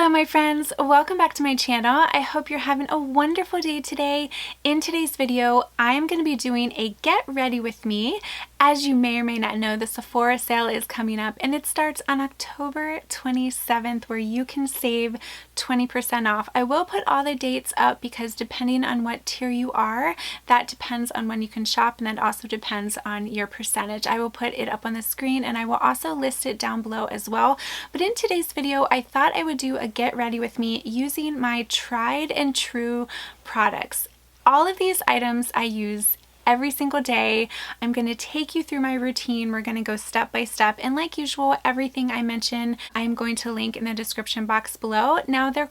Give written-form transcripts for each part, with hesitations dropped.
Hello my friends, welcome back to my channel. I hope you're having a wonderful day today. In today's video, I am going to be doing a get ready with me. As you may or may not know, the Sephora sale is coming up and it starts on October 27th where you can save 20% off. I will put all the dates up because depending on what tier you are, that depends on when you can shop, and that also depends on your percentage. I will put it up on the screen and I will also list it down below as well. But in today's video, I thought I would do a get ready with me using my tried and true products. All of these items I use every single day. I'm going to take you through my routine. We're going to go step by step, and like usual, everything I mention I'm going to link in the description box below. Now there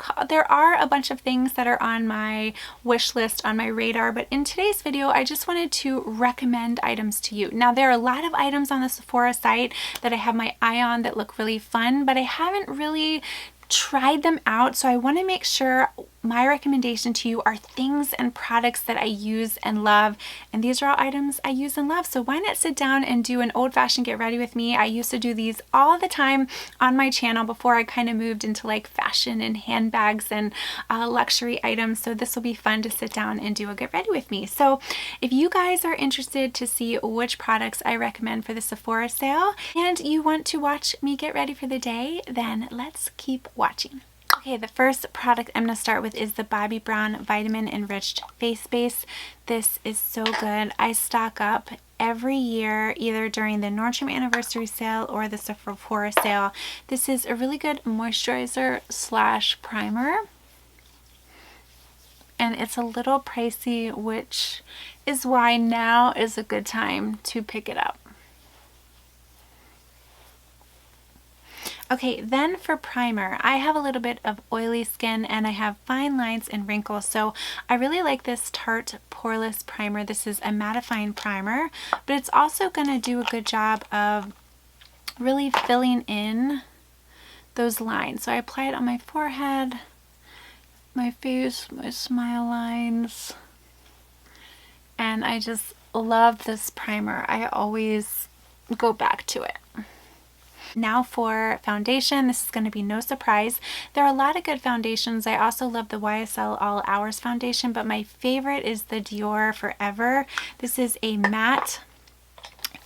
are a bunch of things that are on my wish list, on my radar, but in today's video I just wanted to recommend items to you. Now there are a lot of items on the Sephora site that I have my eye on that look really fun, but I haven't really tried them out, so I want to make sure my recommendation to you are things and products that I use and love, and these are all items I use and love. So why not sit down and do an old-fashioned get ready with me? I used to do these all the time on my channel before I kind of moved into like fashion and handbags and luxury items, so this will be fun to sit down and do a get ready with me. So if you guys are interested to see which products I recommend for the Sephora sale and you want to watch me get ready for the day, then let's keep watching. Okay, the first product I'm going to start with is the Bobbi Brown Vitamin Enriched Face Base. This is so good. I stock up every year, either during the Nordstrom anniversary sale or the Sephora sale. This is a really good moisturizer slash primer, and it's a little pricey, which is why now is a good time to pick it up. Okay, then for primer, I have a little bit of oily skin and I have fine lines and wrinkles, so I really like this Tarte Poreless primer. This is a mattifying primer, but it's also going to do a good job of really filling in those lines. So I apply it on my forehead, my face, my smile lines, and I just love this primer. I always go back to it. Now for foundation, this is going to be no surprise. There are a lot of good foundations. I also love the YSL All Hours foundation, but my favorite is the Dior Forever. This is a matte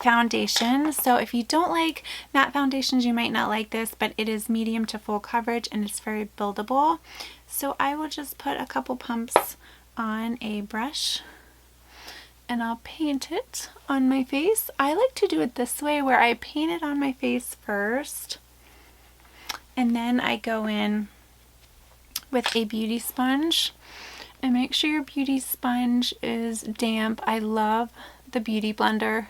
foundation, so if you don't like matte foundations, you might not like this, but it is medium to full coverage and it's very buildable. So I will just put a couple pumps on a brush and I'll paint it on my face. I like to do it this way, where I paint it on my face first and then I go in with a beauty sponge. And make sure your beauty sponge is damp. I love the Beauty Blender.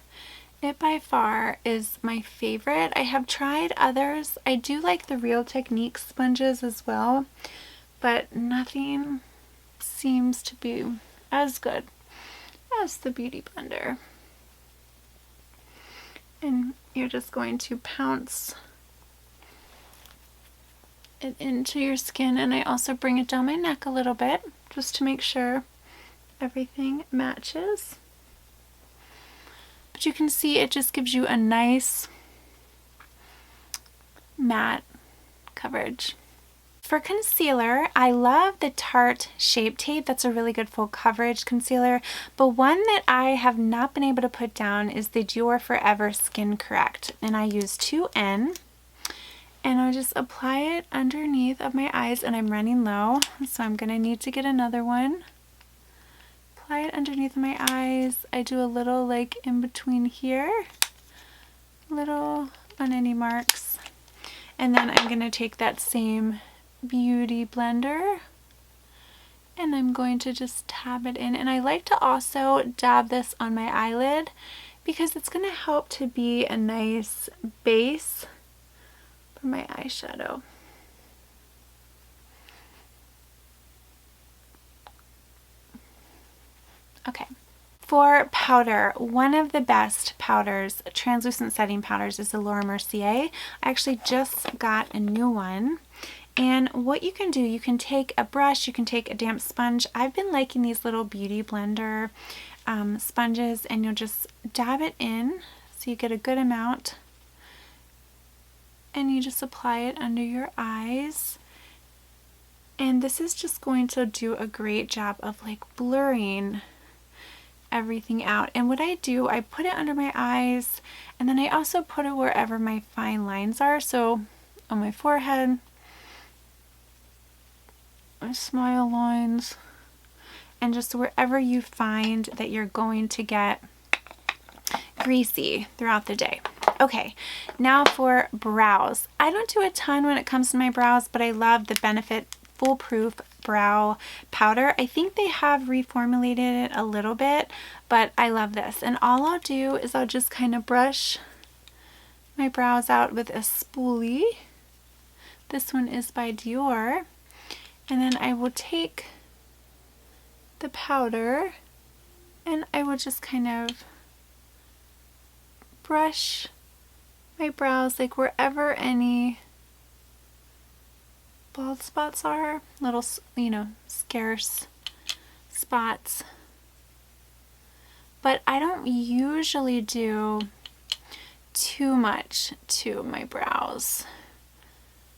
It by far is my favorite. I have tried others. I do like the Real Technique sponges as well, but nothing seems to be as good as the Beauty Blender. And you're just going to pounce it into your skin, and I also bring it down my neck a little bit just to make sure everything matches. But you can see it just gives you a nice matte coverage. For concealer, I love the Tarte Shape Tape. That's a really good full coverage concealer. But one that I have not been able to put down is the Dior Forever Skin Correct. And I use 2N. And I just apply it underneath of my eyes, and I'm running low, so I'm going to need to get another one. Apply it underneath my eyes. I do a little like in between here, little on any marks. And then I'm going to take that same Beauty Blender and I'm going to just tab it in, and I like to also dab this on my eyelid because it's going to help to be a nice base for my eyeshadow. Okay. For powder, one of the best powders, translucent setting powders, is the Laura Mercier. I actually just got a new one. And what you can do, you can take a brush, you can take a damp sponge. I've been liking these little Beauty Blender sponges, and you'll just dab it in so you get a good amount. And you just apply it under your eyes. And this is just going to do a great job of like blurring everything out. And what I do, I put it under my eyes, and then I also put it wherever my fine lines are. So on my forehead, my smile lines, and just wherever you find that you're going to get greasy throughout the day. Okay, now for brows. I don't do a ton when it comes to my brows, but I love the Benefit Foolproof Brow Powder. I think they have reformulated it a little bit, but I love this. And all I'll do is I'll just kind of brush my brows out with a spoolie. This one is by Dior. And then I will take the powder and I will just kind of brush my brows like wherever any bald spots are, little, you know, scarce spots. But I don't usually do too much to my brows.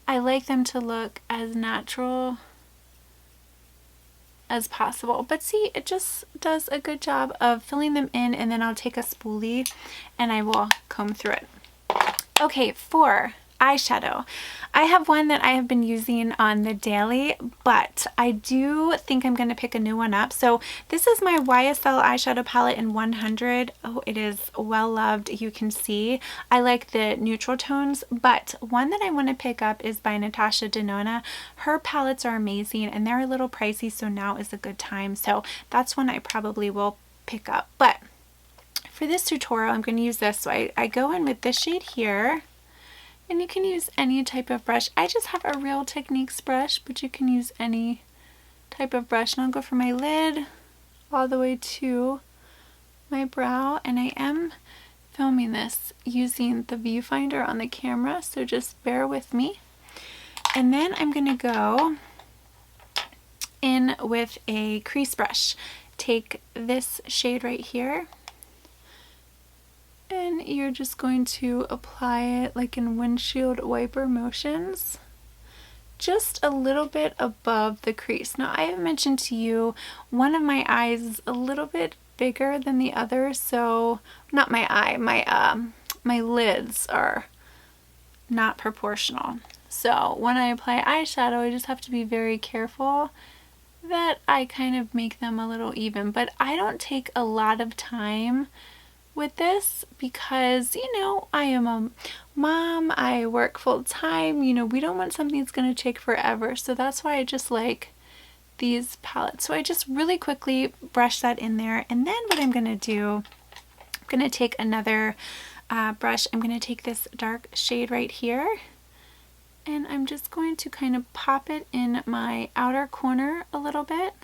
I like them to look as natural as possible. But see, it just does a good job of filling them in, and then I'll take a spoolie and I will comb through it. Okay, for eyeshadow. I have one that I have been using on the daily, but I do think I'm going to pick a new one up. So this is my YSL Eyeshadow Palette in 100. Oh, it is well loved. You can see I like the neutral tones, but one that I want to pick up is by Natasha Denona. Her palettes are amazing and they're a little pricey, so now is a good time. So that's one I probably will pick up. But for this tutorial, I'm going to use this. So I go in with this shade here. And you can use any type of brush. I just have a Real Techniques brush, but you can use any type of brush. And I'll go from my lid all the way to my brow. And I am filming this using the viewfinder on the camera, so just bear with me. And then I'm going to go in with a crease brush. Take this shade right here. And you're just going to apply it like in windshield wiper motions, just a little bit above the crease. Now I have mentioned to you one of my eyes is a little bit bigger than the other, so not my eye, my lids are not proportional. So when I apply eyeshadow, I just have to be very careful that I kind of make them a little even, but I don't take a lot of time with this because, you know, I am a mom, I work full time, you know, we don't want something that's going to take forever, so that's why I just like these palettes. So I just really quickly brush that in there, and then what I'm going to do, I'm going to take another brush. I'm going to take this dark shade right here, and I'm just going to kind of pop it in my outer corner a little bit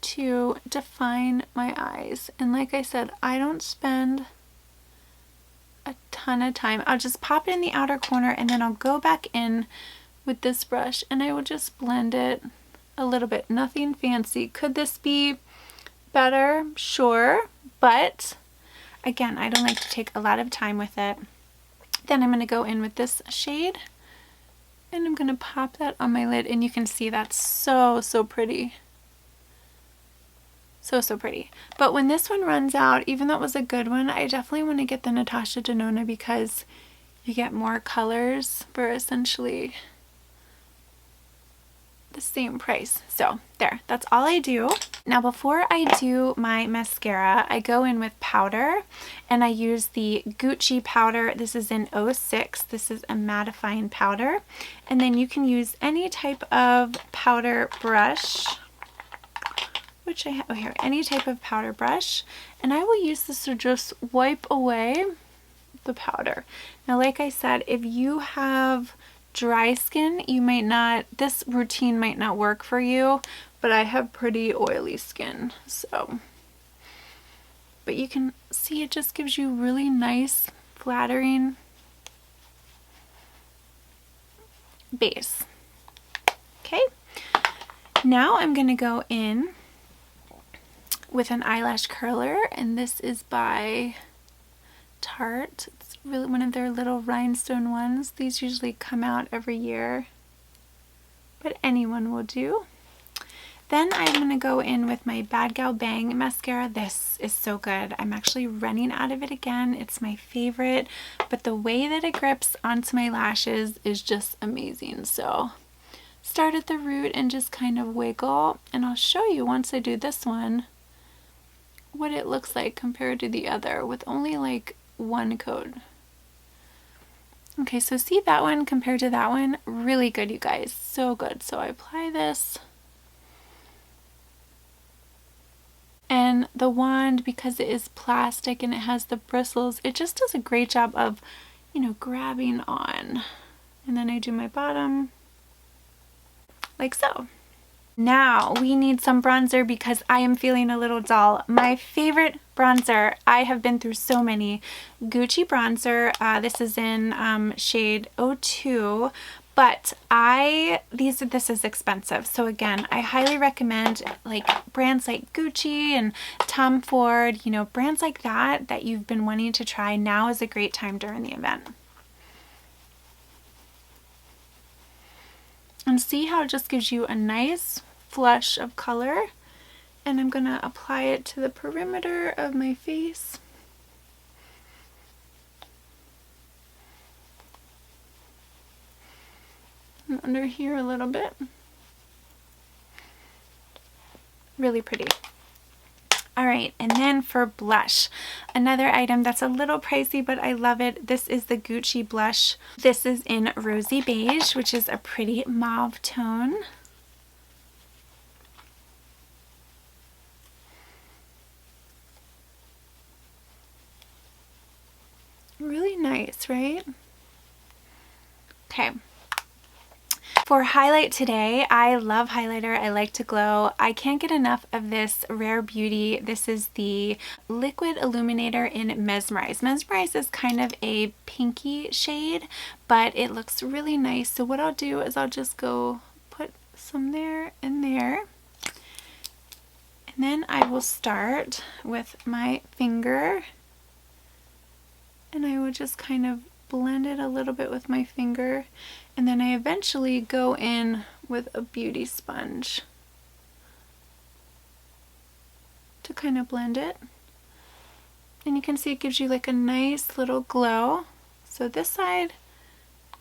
to define my eyes. And like I said, I don't spend a ton of time. I'll just pop it in the outer corner, and then I'll go back in with this brush and I will just blend it a little bit. Nothing fancy. Could this be better? Sure, but again, I don't like to take a lot of time with it. Then I'm going to go in with this shade and I'm going to pop that on my lid, and you can see that's so pretty. So pretty. But when this one runs out, even though it was a good one, I definitely want to get the Natasha Denona because you get more colors for essentially the same price. So there, that's all I do. Now before I do my mascara, I go in with powder, and I use the Gucci powder. This is in 06. This is a mattifying powder. And then you can use any type of powder brush, which I have here, any type of powder brush, and I will use this to just wipe away the powder. Now like I said, if you have dry skin, you might not, this routine might not work for you, but I have pretty oily skin, so. But you can see it just gives you really nice, flattering base. Okay, now I'm gonna go in with an eyelash curler, and this is by Tarte. It's really one of their little rhinestone ones. These usually come out every year, but anyone will do. Then I'm going to go in with my Gal Bang Mascara. This is so good. I'm actually running out of it again. It's my favorite, but the way that it grips onto my lashes is just amazing. So start at the root and just kind of wiggle, and I'll show you once I do this one what it looks like compared to the other with only like one coat. Okay, so see that one compared to that one? Really good, you guys. So good. So I apply this. And the wand, because it is plastic and it has the bristles, it just does a great job of, you know, grabbing on. And then I do my bottom like so. Now we need some bronzer because I am feeling a little dull. My favorite bronzer, I have been through so many. Gucci bronzer, this is in shade 02. But this is expensive. So again, I highly recommend like brands like Gucci and Tom Ford, you know, brands like that you've been wanting to try. Now is a great time during the event. And see how it just gives you a nice flush of color. And I'm gonna apply it to the perimeter of my face. And under here a little bit. Really pretty. All right, and then for blush, another item that's a little pricey, but I love it. This is the Gucci blush. This is in Rosy Beige, which is a pretty mauve tone. Really nice, right? Okay. For highlight today, I love highlighter. I like to glow. I can't get enough of this Rare Beauty. This is the Liquid Illuminator in Mesmerize. Mesmerize is kind of a pinky shade, but it looks really nice. So what I'll do is I'll just go put some there and there. And then I will start with my finger. And I will just kind of blend it a little bit with my finger, and then I eventually go in with a beauty sponge to kind of blend it. And you can see it gives you like a nice little glow. So this side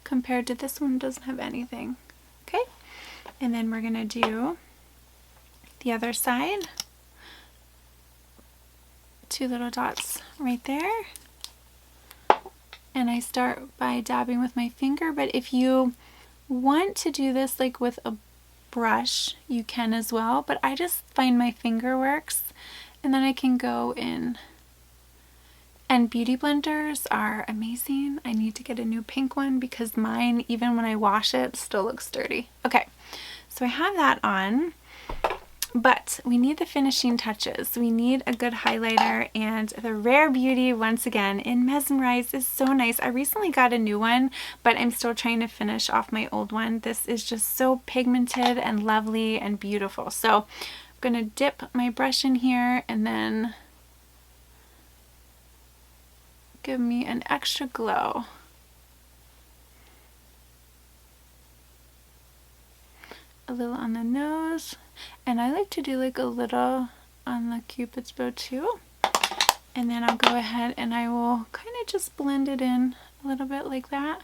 compared to this one doesn't have anything. Okay, and then we're gonna do the other side. 2 little dots right there. And I start by dabbing with my finger, but if you want to do this like with a brush, you can as well, but I just find my finger works, and then I can go in. And beauty blenders are amazing. I need to get a new pink one because mine, even when I wash it, still looks dirty. Okay, so I have that on. But we need the finishing touches. We need a good highlighter, and the Rare Beauty, once again, in Mesmerize is so nice. I recently got a new one, but I'm still trying to finish off my old one. This is just so pigmented and lovely and beautiful. So I'm going to dip my brush in here and then give me an extra glow. A little on the nose. And I like to do like a little on the Cupid's bow too. And then I'll go ahead and I will kind of just blend it in a little bit like that.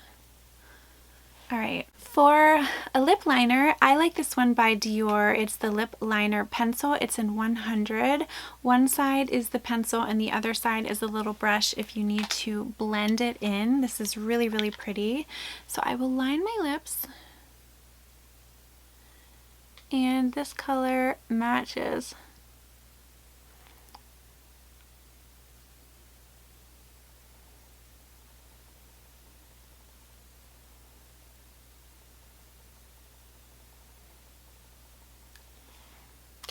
All right, for a lip liner, I like this one by Dior. It's the lip liner pencil. It's in 100. One side is the pencil and the other side is a little brush if you need to blend it in. This is really, really pretty. So I will line my lips. And this color matches.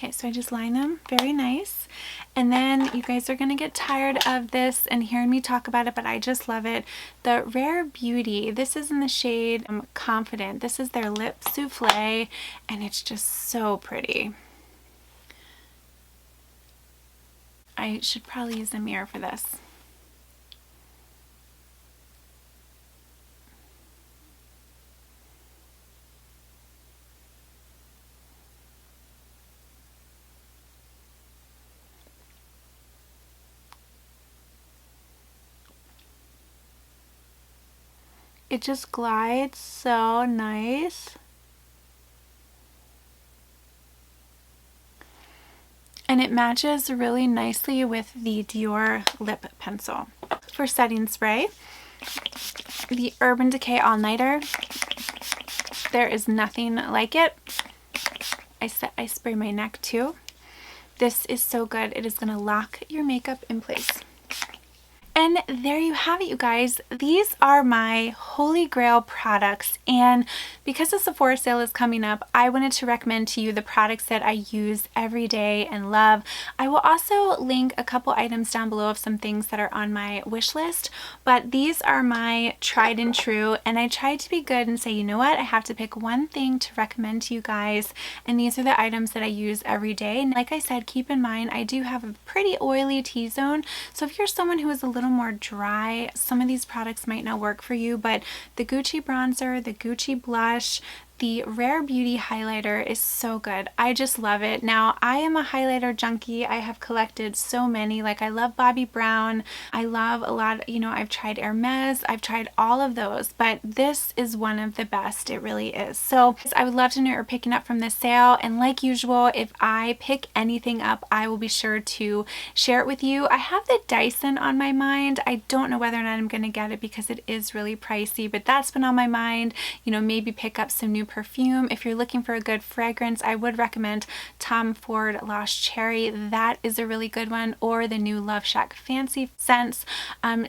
Okay, so I just line them very nice. And then you guys are going to get tired of this and hearing me talk about it, but I just love it. The Rare Beauty, this is in the shade Confident. This is their Lip Souffle, and it's just so pretty. I should probably use a mirror for this. It just glides so nice. And it matches really nicely with the Dior lip pencil. For setting spray, the Urban Decay All Nighter. There is nothing like it. I spray my neck too. This is so good. It is going to lock your makeup in place. And there you have it, you guys. These are my holy grail products, and because the Sephora sale is coming up, I wanted to recommend to you the products that I use every day and love. I will also link a couple items down below of some things that are on my wish list, but these are my tried and true, and I tried to be good and say, you know what, I have to pick one thing to recommend to you guys, and these are the items that I use every day. And like I said, keep in mind, I do have a pretty oily T-zone, so if you're someone who is a little more dry, some of these products might not work for you, but the Gucci bronzer, the Gucci blush, the Rare Beauty highlighter is so good. I just love it. Now, I am a highlighter junkie. I have collected so many. Like, I love Bobbi Brown. I love a lot, you know, I've tried Hermes. I've tried all of those, but this is one of the best. It really is. So I would love to know what you're picking up from this sale. And like usual, if I pick anything up, I will be sure to share it with you. I have the Dyson on my mind. I don't know whether or not I'm going to get it because it is really pricey, but that's been on my mind. You know, maybe pick up some new perfume. If you're looking for a good fragrance, I would recommend Tom Ford Lost Cherry. That is a really good one, or the new Loveshack Fancy Scents.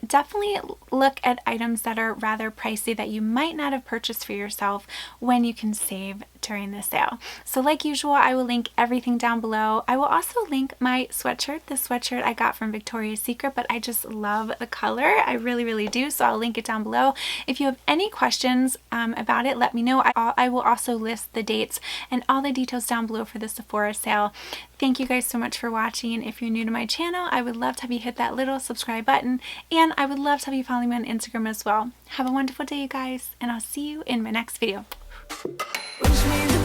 Definitely look at items that are rather pricey that you might not have purchased for yourself when you can save during the sale. So like usual, I will link everything down below. I will also link my sweatshirt. The sweatshirt I got from Victoria's Secret, but I just love the color. I really, really do. So I'll link it down below. If you have any questions about it, let me know. I will also list the dates and all the details down below for the Sephora sale. Thank you guys so much for watching. If you're new to my channel, I would love to have you hit that little subscribe button, and I would love to have you follow me on Instagram as well. Have a wonderful day, you guys, and I'll see you in my next video. Wish me the